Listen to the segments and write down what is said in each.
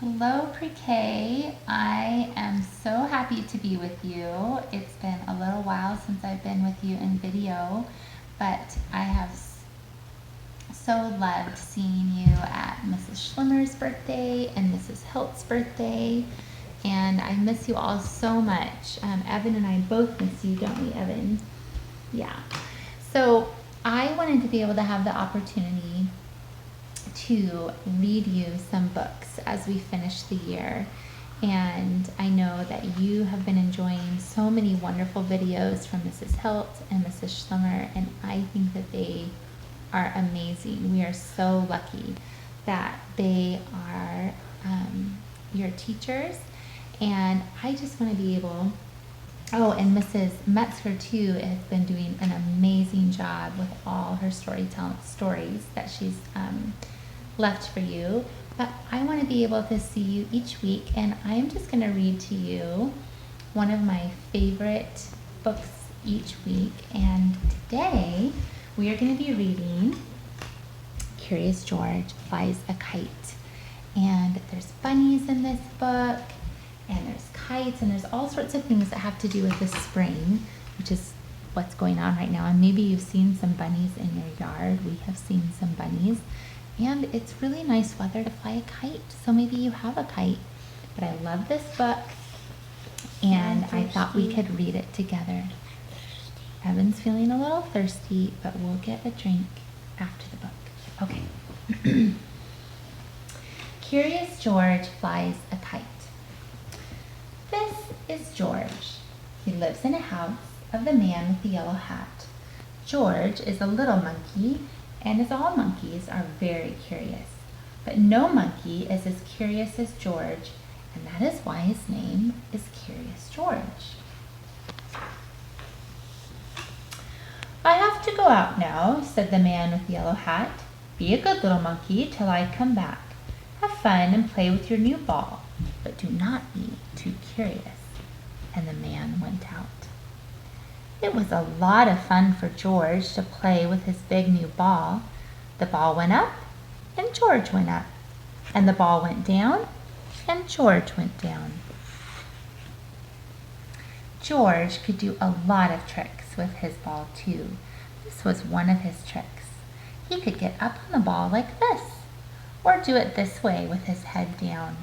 Hello, Pre-K. I am so happy to be with you. It's been a little while since I've been with you in video, but I have so loved seeing you at Mrs. Schlimmer's birthday and Mrs. Hilt's birthday, and I miss you all so much. Evan and I both miss you, don't we, Evan? Yeah. So I wanted to be able to have the opportunity to read you some books as we finish the year. And I know that you have been enjoying so many wonderful videos from Mrs. Hilt and Mrs. Schlimmer, and I think that they are amazing. We are so lucky that they are your teachers, and I just want to be able. Oh, and Mrs. Metzger too has been doing an amazing job with all her stories that she's left for you. But I want to be able to see you each week, and I'm just going to read to you one of my favorite books each week. And today we are going to be reading Curious George Flies a Kite. And there's bunnies in this book, and there's kites, and there's all sorts of things that have to do with the spring, which is what's going on right now. And maybe you've seen some bunnies in your yard. We have seen some bunnies. And it's really nice weather to fly a kite, so maybe you have a kite. But I love this book, and I thought we could read it together. Evan's feeling a little thirsty, but we'll get a drink after the book. Okay. Curious George Flies a Kite. This is George. He lives in a house of the man with the yellow hat. George is a little monkey, and as all monkeys are very curious. But no monkey is as curious as George, and that is why his name is Curious George. I have to go out now, said the man with the yellow hat. Be a good little monkey till I come back. Have fun and play with your new ball, but do not be too curious. And the man went out. It was a lot of fun for George to play with his big new ball. The ball went up, and George went up. And the ball went down, and George went down. George could do a lot of tricks with his ball, too. This was one of his tricks. He could get up on the ball like this, or do it this way with his head down.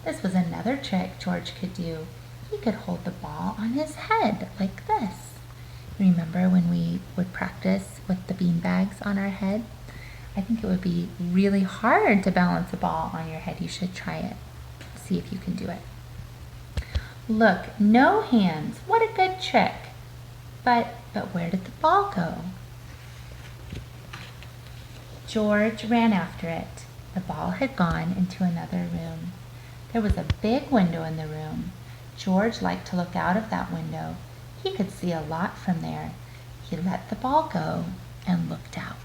This was another trick George could do. He could hold the ball on his head like this. Remember when we would practice with the bean bags on our head? I think it would be really hard to balance a ball on your head. You should try it. See if you can do it. Look, no hands. What a good trick. But where did the ball go? George ran after it. The ball had gone into another room. There was a big window in the room. George liked to look out of that window. He could see a lot from there. He let the ball go and looked out.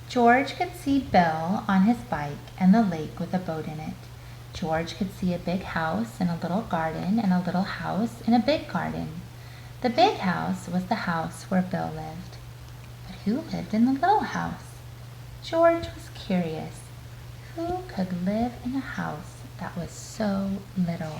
George could see Bill on his bike and the lake with a boat in it. George could see a big house and a little garden and a little house in a big garden. The big house was the house where Bill lived. But who lived in the little house? George was curious. Who could live in a house that was so little?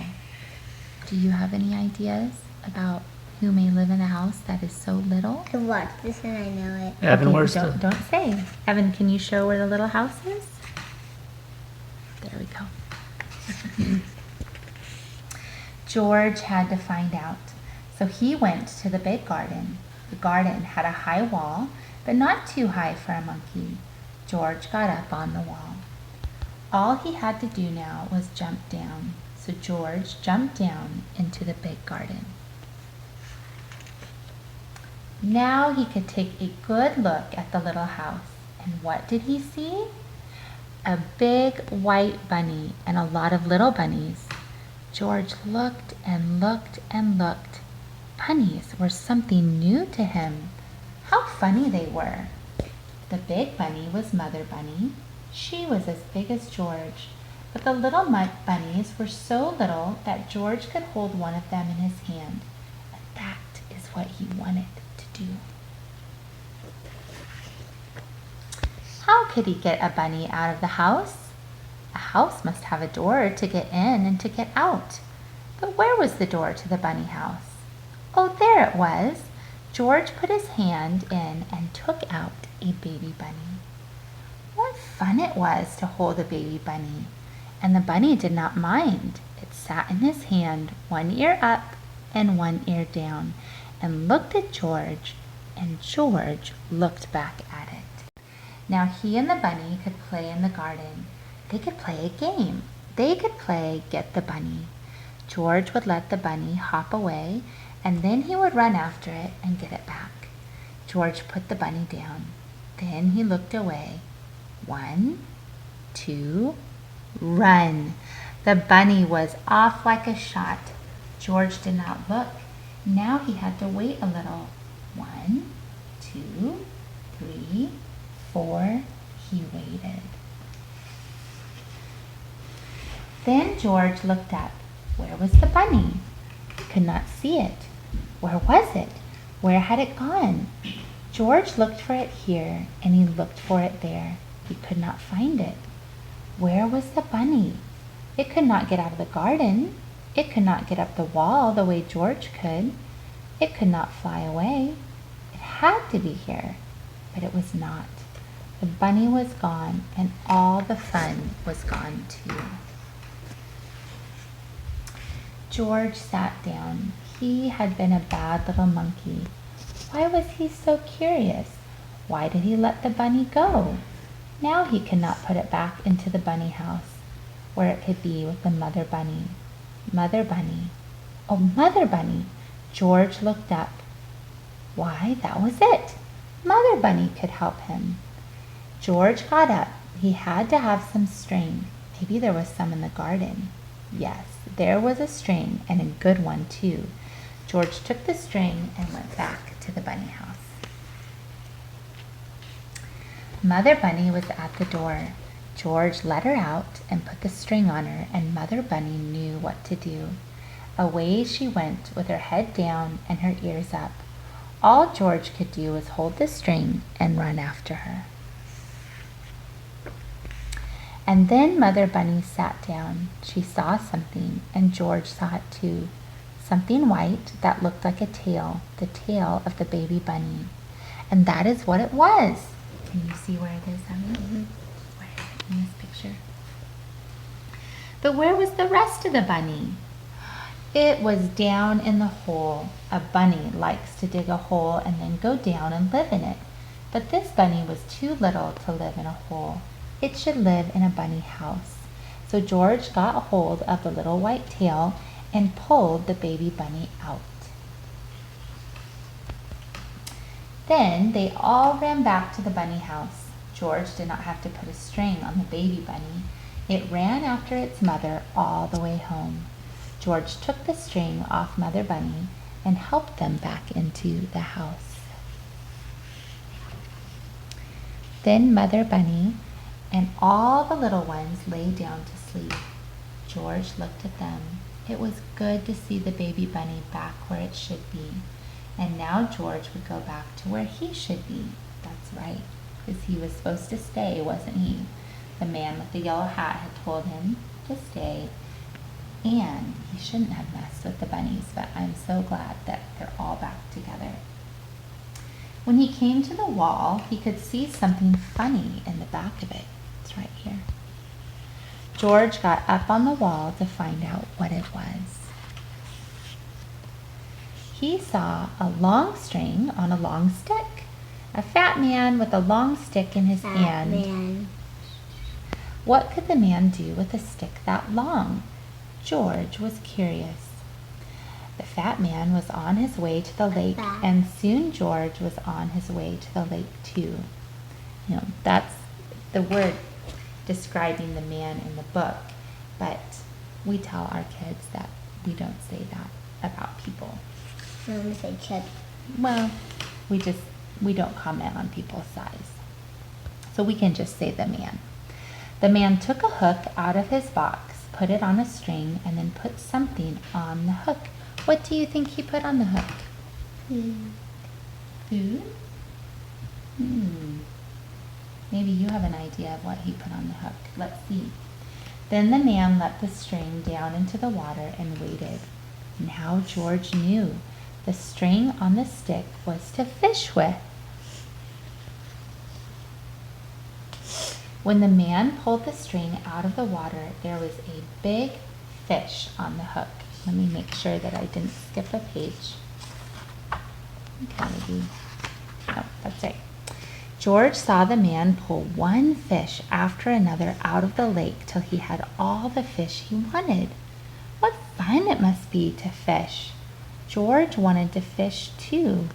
Do you have any ideas about who may live in a house that is so little? I watched this and I know it. Evan, Okay, where's don't say. Evan, can you show where the little house is? There we go. George had to find out. So he went to the big garden. The garden had a high wall, but not too high for a monkey. George got up on the wall. All he had to do now was jump down. So George jumped down into the big garden. Now he could take a good look at the little house. And what did he see? A big white bunny and a lot of little bunnies. George looked and looked and looked. Bunnies were something new to him. How funny they were. The big bunny was Mother Bunny. She was as big as George, but the little bunnies were so little that George could hold one of them in his hand, and that is what he wanted to do. How could he get a bunny out of the house? A house must have a door to get in and to get out. But where was the door to the bunny house? Oh, there it was. George put his hand in and took out a baby bunny. What fun it was to hold a baby bunny. And the bunny did not mind. It sat in his hand, one ear up and one ear down, and looked at George, and George looked back at it. Now he and the bunny could play in the garden. They could play a game. They could play Get the Bunny. George would let the bunny hop away, and then he would run after it and get it back. George put the bunny down. Then he looked away. 1, 2, run! The bunny was off like a shot. George did not look. Now he had to wait a little. 1, 2, 3, 4. He waited. Then George looked up. Where was the bunny? He could not see it. Where was it? Where had it gone? George looked for it here, and he looked for it there. He could not find it. Where was the bunny? It could not get out of the garden. It could not get up the wall the way George could. It could not fly away. It had to be here, but it was not. The bunny was gone, and all the fun was gone too. George sat down. He had been a bad little monkey. Why was he so curious? Why did he let the bunny go? Now he could not put it back into the bunny house, where it could be with the mother bunny. Mother bunny. Oh, mother bunny! George looked up. Why, that was it. Mother bunny could help him. George got up. He had to have some string. Maybe there was some in the garden. Yes, there was a string, and a good one too. George took the string and went back to the bunny house. Mother bunny was at the door. George let her out and put the string on her, and Mother bunny knew what to do. Away she went with her head down and her ears up. All George could do was hold the string and run after her. And then Mother bunny sat down. She saw something, and George saw it too. Something white that looked like a tail, the tail of the baby bunny. And that is what it was. Can you see where it is, Emmy? Mm-hmm. Where is it in this picture? But where was the rest of the bunny? It was down in the hole. A bunny likes to dig a hole and then go down and live in it. But this bunny was too little to live in a hole. It should live in a bunny house. So George got hold of the little white tail and pulled the baby bunny out. Then they all ran back to the bunny house. George did not have to put a string on the baby bunny. It ran after its mother all the way home. George took the string off Mother bunny and helped them back into the house. Then Mother bunny and all the little ones lay down to sleep. George looked at them. It was good to see the baby bunny back where it should be. And now George would go back to where he should be. That's right, because he was supposed to stay, wasn't he? The man with the yellow hat had told him to stay, and he shouldn't have messed with the bunnies, but I'm so glad that they're all back together. When he came to the wall, he could see something funny in the back of it. It's right here. George got up on the wall to find out what it was. He saw a long string on a long stick. A fat man with a long stick in his hand. Man. What could the man do with a stick that long? George was curious. The fat man was on his way to the lake, and soon George was on his way to the lake too. You know, that's the word describing the man in the book, but we tell our kids that we don't say that about people. I'm going to say kid. Well, we don't comment on people's size. So we can just say the man. The man took a hook out of his box, put it on a string, and then put something on the hook. What do you think he put on the hook? Hmm. Food? Maybe you have an idea of what he put on the hook. Let's see. Then the man let the string down into the water and waited. Now George knew the string on the stick was to fish with. When the man pulled the string out of the water, there was a big fish on the hook. Let me make sure that I didn't skip a page. Okay, maybe. No, that's right. George saw the man pull one fish after another out of the lake till he had all the fish he wanted. What fun it must be to fish! George wanted to fish too.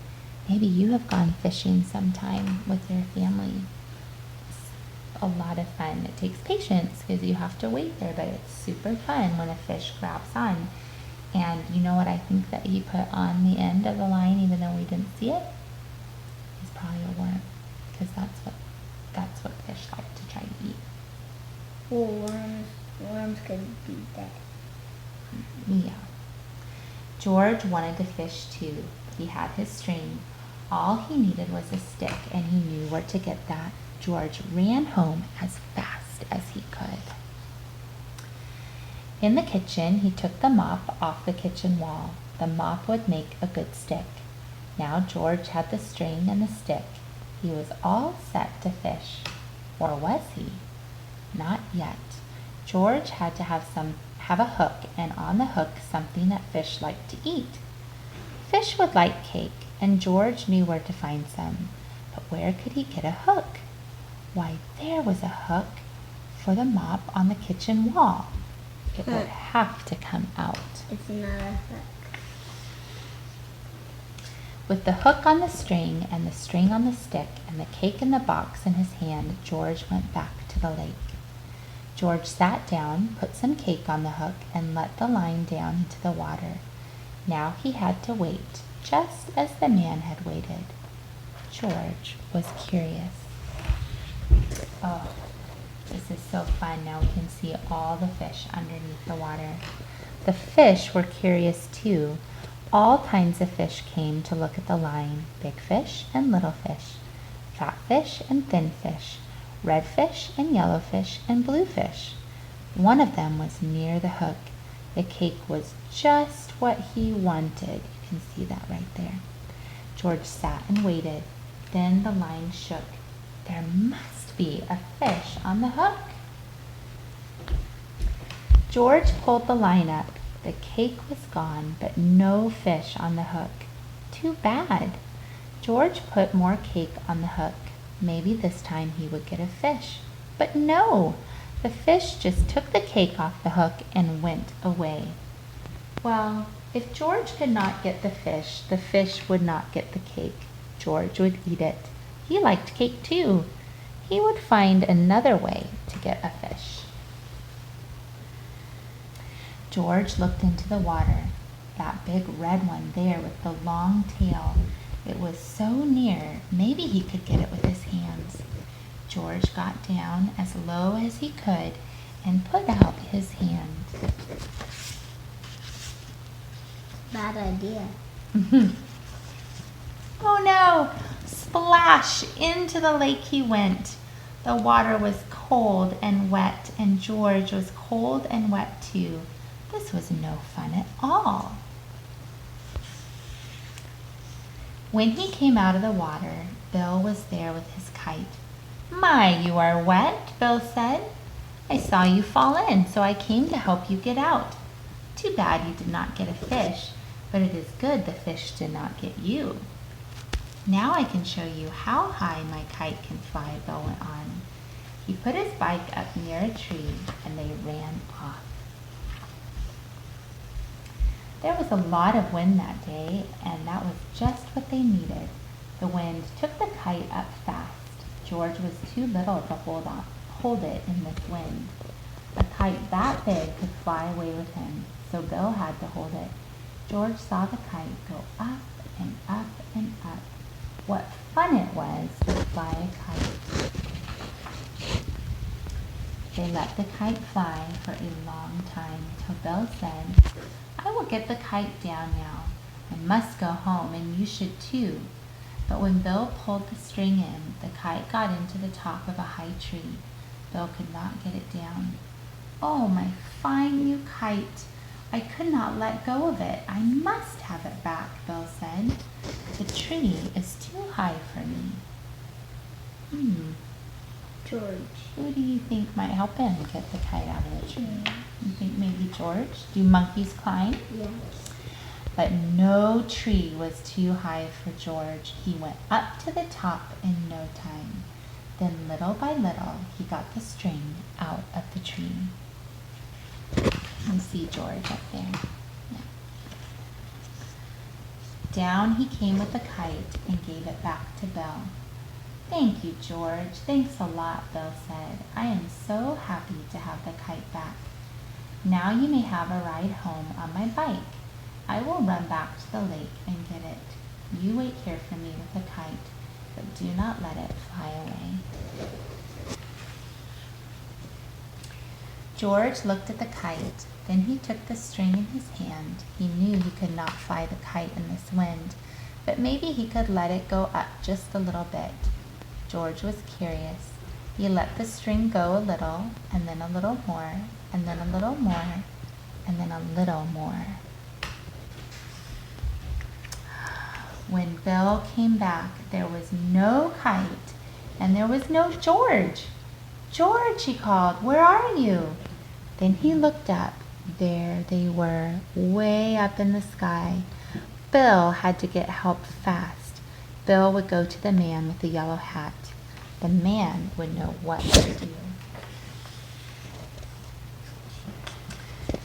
Maybe you have gone fishing sometime with your family. It's a lot of fun. It takes patience because you have to wait there, but it's super fun when a fish grabs on. And you know what I think that he put on the end of the line, even though we didn't see it? It's probably a worm, because that's what fish like to try to eat. Well, worms could be dead. Yeah. George wanted to fish too. He had his string. All he needed was a stick, and he knew where to get that. George ran home as fast as he could. In the kitchen, he took the mop off the kitchen wall. The mop would make a good stick. Now George had the string and the stick. He was all set to fish. Or was he? Not yet. George had to have a hook, and on the hook something that fish liked to eat. Fish would like cake, and George knew where to find some. But where could he get a hook? Why, there was a hook for the mop on the kitchen wall. It would have to come out. It's not a hook. With the hook on the string and the string on the stick and the cake in the box in his hand, George went back to the lake. George sat down, put some cake on the hook, and let the line down into the water. Now he had to wait, just as the man had waited. George was curious. Oh, this is so fun. Now we can see all the fish underneath the water. The fish were curious too. All kinds of fish came to look at the line. Big fish and little fish. Fat fish and thin fish. Red fish and yellow fish and blue fish. One of them was near the hook. The cake was just what he wanted. You can see that right there. George sat and waited. Then the line shook. There must be a fish on the hook. George pulled the line up. The cake was gone, but no fish on the hook. Too bad. George put more cake on the hook. Maybe this time he would get a fish. But no, the fish just took the cake off the hook and went away. Well, if George could not get the fish would not get the cake. George would eat it. He liked cake too. He would find another way to get a fish. George looked into the water. That big red one there with the long tail. It was so near, maybe he could get it with his hands. George got down as low as he could and put out his hand. Bad idea. Oh no! Splash! Into the lake he went. The water was cold and wet, and George was cold and wet too. This was no fun at all. When he came out of the water, Bill was there with his kite. "My, you are wet," Bill said. "I saw you fall in, so I came to help you get out. Too bad you did not get a fish, but it is good the fish did not get you." "Now I can show you how high my kite can fly," Bill went on. He put his bike up near a tree, and they ran off. There was a lot of wind that day, and that was just what they needed. The wind took the kite up fast. George was too little to hold it in this wind. A kite that big could fly away with him, so Bill had to hold it. George saw the kite go up and up and up. What fun it was to fly a kite. They let the kite fly for a long time till Bill said, "I will get the kite down now. I must go home, and you should too." But when Bill pulled the string in, the kite got into the top of a high tree. Bill could not get it down. "Oh, my fine new kite! I could not let go of it. I must have it back," Bill said. "The tree is too high for me." George. Who do you think might help him get the kite out of the tree? You think maybe George? Do monkeys climb? Yes. But no tree was too high for George. He went up to the top in no time. Then little by little, he got the string out of the tree. You see George up there. Yeah. Down he came with the kite and gave it back to Bill. "Thank you, George. Thanks a lot," Bill said. "I am so happy to have the kite back. Now you may have a ride home on my bike. I will run back to the lake and get it. You wait here for me with the kite, but do not let it fly away." George looked at the kite. Then he took the string in his hand. He knew he could not fly the kite in this wind, but maybe he could let it go up just a little bit. George was curious. He let the string go a little, and then a little more, and then a little more, and then a little more. When Bill came back, there was no kite, and there was no George. "George," he called, "where are you?" Then he looked up. There they were, way up in the sky. Bill had to get help fast. Bill would go to the man with the yellow hat. The man would know what to do.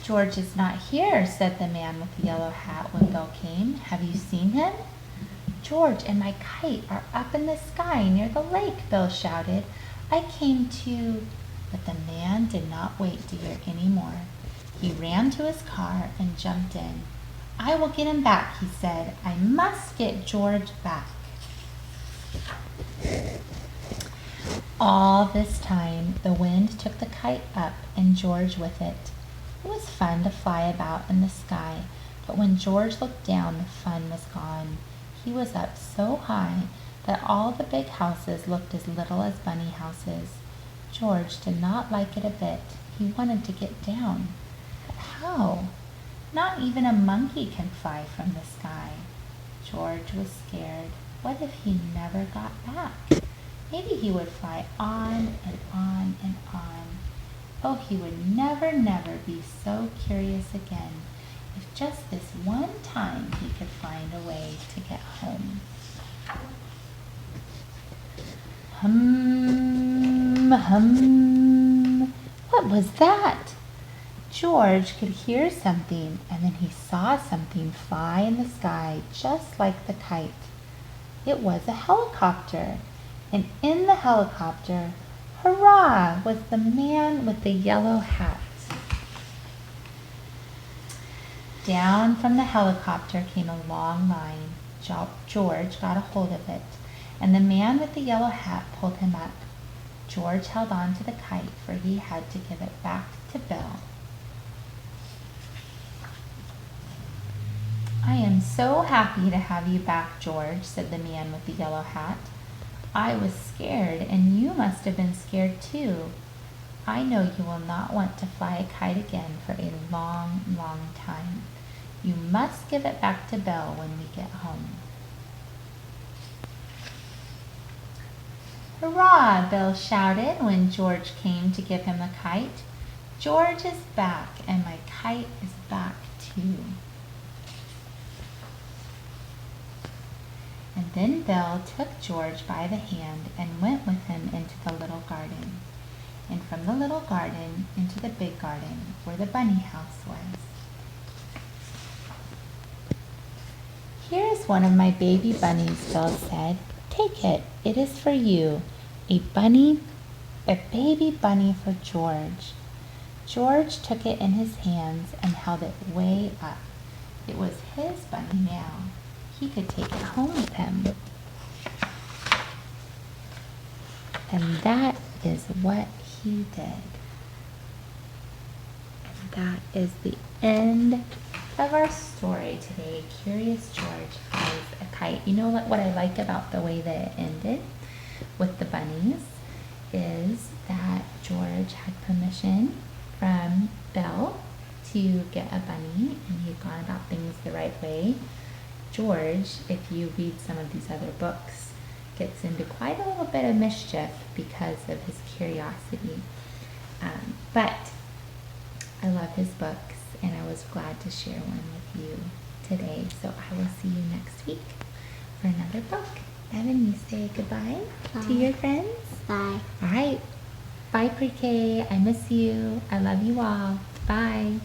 "George is not here," said the man with the yellow hat when Bill came. "Have you seen him?" "George and my kite are up in the sky near the lake," Bill shouted. "I came to—" But the man did not wait to hear any more. He ran to his car and jumped in. "I will get him back," he said. "I must get George back." All this time, the wind took the kite up and George with it. It was fun to fly about in the sky, but when George looked down, the fun was gone. He was up so high that all the big houses looked as little as bunny houses. George did not like it a bit. He wanted to get down. But how? Not even a monkey can fly from the sky. George was scared. What if he never got back? Maybe he would fly on and on and on. Oh, he would never, never be so curious again if just this one time he could find a way to get home. Hum, hum. What was that? George could hear something, and then he saw something fly in the sky just like the kite. It was a helicopter, and in the helicopter, hurrah, was the man with the yellow hat. Down from the helicopter came a long line. George got a hold of it, and the man with the yellow hat pulled him up. George held on to the kite, for he had to give it back to Bill. "I am so happy to have you back, George," said the man with the yellow hat. "I was scared, and you must have been scared too. I know you will not want to fly a kite again for a long, long time. You must give it back to Bill when we get home." "Hurrah!" Bill shouted when George came to give him the kite. "George is back, and my kite is back too." And then Bill took George by the hand and went with him into the little garden. And from the little garden into the big garden where the bunny house was. "Here is one of my baby bunnies," Bill said. "Take it. It is for you. A baby bunny for George." George took it in his hands and held it way up. It was his bunny now. He could take it home with him. And that is what he did. And that is the end of our story today. Curious George flies a kite. Kite. You know what I like about the way that it ended with the bunnies is that George had permission from Belle to get a bunny, and he had gone about things the right way. George, if you read some of these other books, gets into quite a little bit of mischief because of his curiosity. But I love his books, and I was glad to share one with you today. So I will see you next week for another book. Evan, you say goodbye to your friends? Bye. All right. Bye, Pre-K. I miss you. I love you all. Bye.